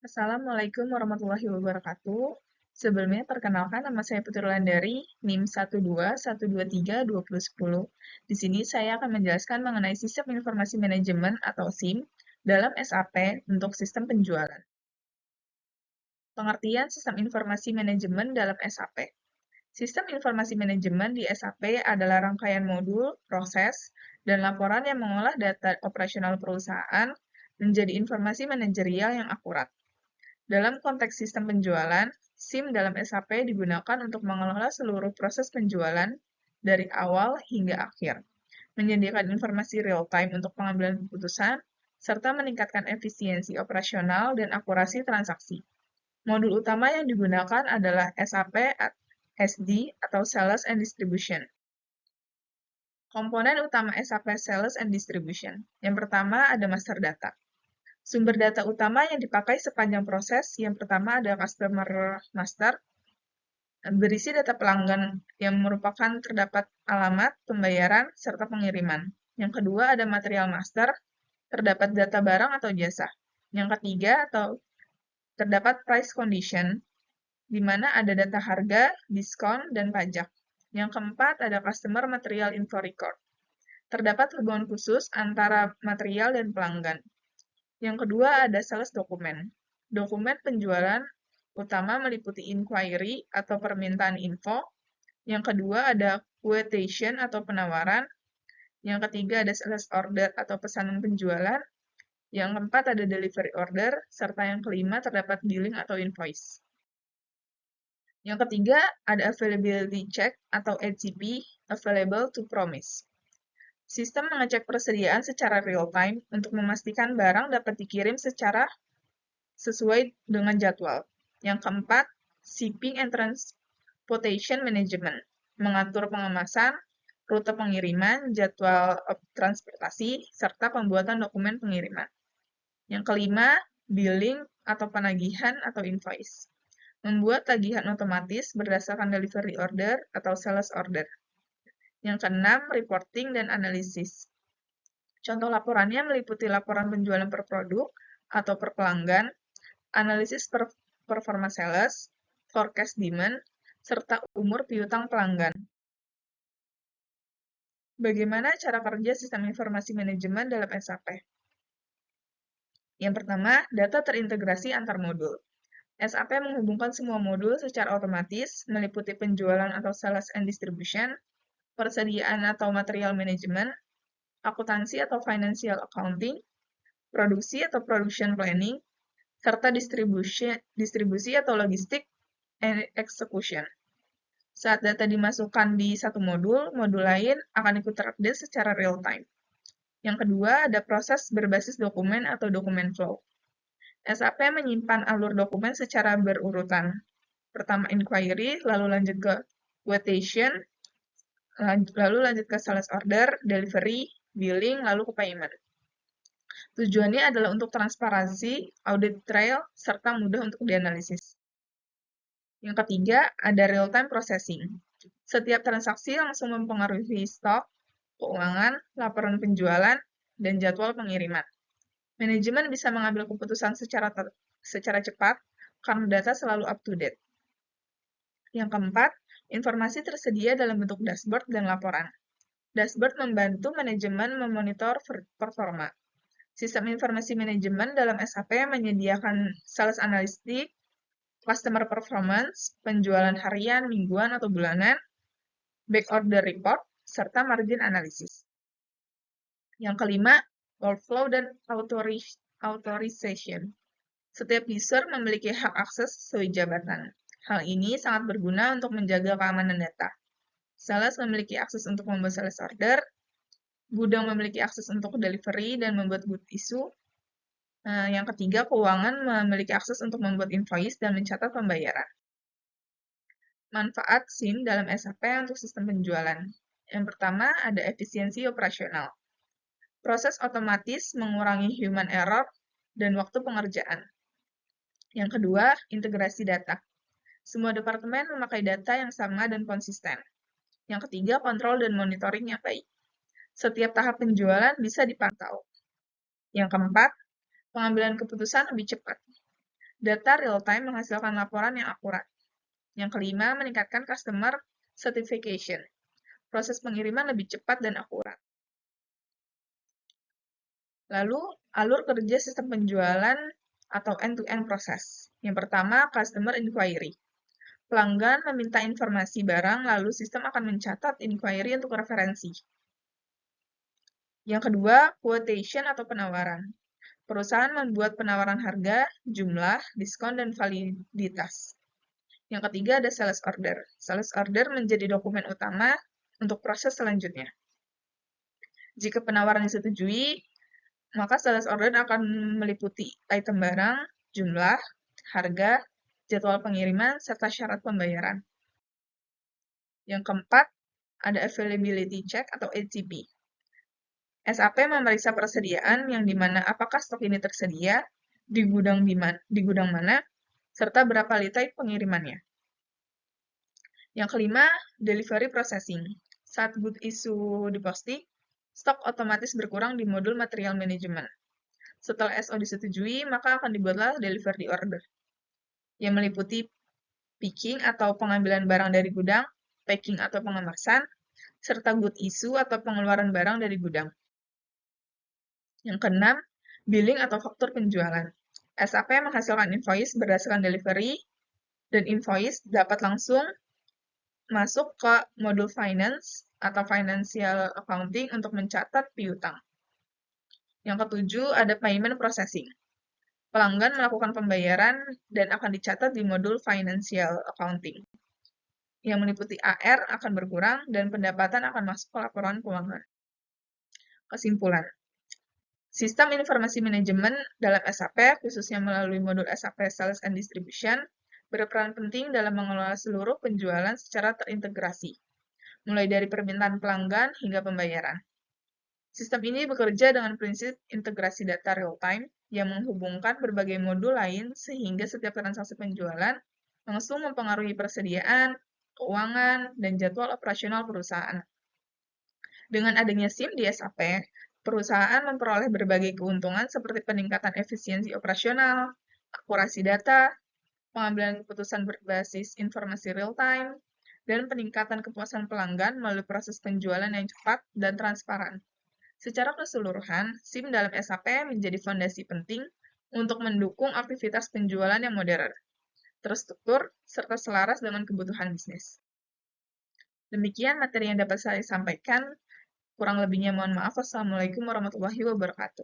Assalamualaikum warahmatullahi wabarakatuh. Sebelumnya, perkenalkan nama saya Putri Wulandari, NIM 121232010. Di sini saya akan menjelaskan mengenai Sistem Informasi Manajemen atau SIM dalam SAP untuk sistem penjualan. Pengertian Sistem Informasi Manajemen dalam SAP. Sistem Informasi Manajemen di SAP adalah rangkaian modul, proses, dan laporan yang mengolah data operasional perusahaan menjadi informasi manajerial yang akurat. Dalam konteks sistem penjualan, SIM dalam SAP digunakan untuk mengelola seluruh proses penjualan dari awal hingga akhir, menyediakan informasi real-time untuk pengambilan keputusan, serta meningkatkan efisiensi operasional dan akurasi transaksi. Modul utama yang digunakan adalah SAP SD atau Sales and Distribution. Komponen utama SAP Sales and Distribution. Yang pertama ada master data. Sumber data utama yang dipakai sepanjang proses, yang pertama ada customer master, berisi data pelanggan yang merupakan terdapat alamat, pembayaran, serta pengiriman. Yang kedua ada material master, terdapat data barang atau jasa. Yang ketiga atau terdapat price condition, di mana ada data harga, diskon, dan pajak. Yang keempat ada customer material info record. Terdapat hubungan khusus antara material dan pelanggan. Yang kedua ada sales dokumen. Dokumen penjualan utama meliputi inquiry atau permintaan info. Yang kedua ada quotation atau penawaran. Yang ketiga ada sales order atau pesanan penjualan. Yang keempat ada delivery order. Serta yang kelima terdapat billing atau invoice. Yang ketiga ada availability check atau ACP, available to promise. Sistem mengecek persediaan secara real-time untuk memastikan barang dapat dikirim secara sesuai dengan jadwal. Yang keempat, shipping and transportation management, mengatur pengemasan, rute pengiriman, jadwal transportasi, serta pembuatan dokumen pengiriman. Yang kelima, billing atau penagihan atau invoice, membuat tagihan otomatis berdasarkan delivery order atau sales order. Yang keenam, reporting dan analisis. Contoh laporannya meliputi laporan penjualan per produk atau per pelanggan, analisis performa sales, forecast demand, serta umur piutang pelanggan. Bagaimana cara kerja sistem informasi manajemen dalam SAP? Yang pertama, data terintegrasi antar modul. SAP menghubungkan semua modul secara otomatis, meliputi penjualan atau sales and distribution, persediaan atau material management, akuntansi atau financial accounting, produksi atau production planning, serta distribusi atau logistik and execution. Saat data dimasukkan di satu modul, modul lain akan ikut terupdate secara real-time. Yang kedua, ada proses berbasis dokumen atau dokumen flow. SAP menyimpan alur dokumen secara berurutan. Pertama inquiry, lalu lanjut ke quotation, lalu lanjut ke sales order, delivery, billing, lalu ke payment. Tujuannya adalah untuk transparansi, audit trail, serta mudah untuk dianalisis. Yang ketiga, ada real-time processing. Setiap transaksi langsung mempengaruhi stok, keuangan, laporan penjualan, dan jadwal pengiriman. Manajemen bisa mengambil keputusan secara cepat karena data selalu up-to-date. Yang keempat, informasi tersedia dalam bentuk dashboard dan laporan. Dashboard membantu manajemen memonitor performa. Sistem informasi manajemen dalam SAP menyediakan sales analytics, customer performance, penjualan harian, mingguan, atau bulanan, back order report, serta margin analysis. Yang kelima, workflow dan authorization. Setiap user memiliki hak akses sesuai jabatan. Hal ini sangat berguna untuk menjaga keamanan data. Sales memiliki akses untuk membuat sales order, gudang memiliki akses untuk delivery dan membuat good issue. Yang ketiga, keuangan memiliki akses untuk membuat invoice dan mencatat pembayaran. Manfaat SIM dalam SAP untuk sistem penjualan. Yang pertama, ada efisiensi operasional. Proses otomatis mengurangi human error dan waktu pengerjaan. Yang kedua, integrasi data. Semua departemen memakai data yang sama dan konsisten. Yang ketiga, kontrol dan monitoring yang baik. Setiap tahap penjualan bisa dipantau. Yang keempat, pengambilan keputusan lebih cepat. Data real-time menghasilkan laporan yang akurat. Yang kelima, meningkatkan customer certification. Proses pengiriman lebih cepat dan akurat. Lalu, alur kerja sistem penjualan atau end-to-end proses. Yang pertama, customer inquiry. Pelanggan meminta informasi barang, lalu sistem akan mencatat inquiry untuk referensi. Yang kedua, quotation atau penawaran. Perusahaan membuat penawaran harga, jumlah, diskon, dan validitas. Yang ketiga ada sales order. Sales order menjadi dokumen utama untuk proses selanjutnya. Jika penawaran disetujui, maka sales order akan meliputi item barang, jumlah, harga, jadwal pengiriman, serta syarat pembayaran. Yang keempat, ada availability check atau ATP. SAP memeriksa persediaan yang dimana apakah stok ini tersedia, di gudang mana, serta berapa lead pengirimannya. Yang kelima, delivery processing. Saat good issue diposting, stok otomatis berkurang di modul material management. Setelah SO disetujui, maka akan dibuatlah delivery order, yang meliputi picking atau pengambilan barang dari gudang, packing atau pengemasan, serta good issue atau pengeluaran barang dari gudang. Yang keenam, billing atau faktur penjualan. SAP menghasilkan invoice berdasarkan delivery, dan invoice dapat langsung masuk ke modul finance atau financial accounting untuk mencatat piutang. Yang ketujuh, ada payment processing. Pelanggan melakukan pembayaran dan akan dicatat di modul financial accounting. Yang meliputi AR akan berkurang dan pendapatan akan masuk ke laporan keuangan. Kesimpulan. Sistem informasi manajemen dalam SAP, khususnya melalui modul SAP Sales and Distribution, berperan penting dalam mengelola seluruh penjualan secara terintegrasi, mulai dari permintaan pelanggan hingga pembayaran. Sistem ini bekerja dengan prinsip integrasi data real-time yang menghubungkan berbagai modul lain sehingga setiap transaksi penjualan langsung mempengaruhi persediaan, keuangan, dan jadwal operasional perusahaan. Dengan adanya SIM di SAP, perusahaan memperoleh berbagai keuntungan seperti peningkatan efisiensi operasional, akurasi data, pengambilan keputusan berbasis informasi real-time, dan peningkatan kepuasan pelanggan melalui proses penjualan yang cepat dan transparan. Secara keseluruhan, SIM dalam SAP menjadi fondasi penting untuk mendukung aktivitas penjualan yang modern, terstruktur, serta selaras dengan kebutuhan bisnis. Demikian materi yang dapat saya sampaikan. Kurang lebihnya mohon maaf. Wassalamualaikum warahmatullahi wabarakatuh.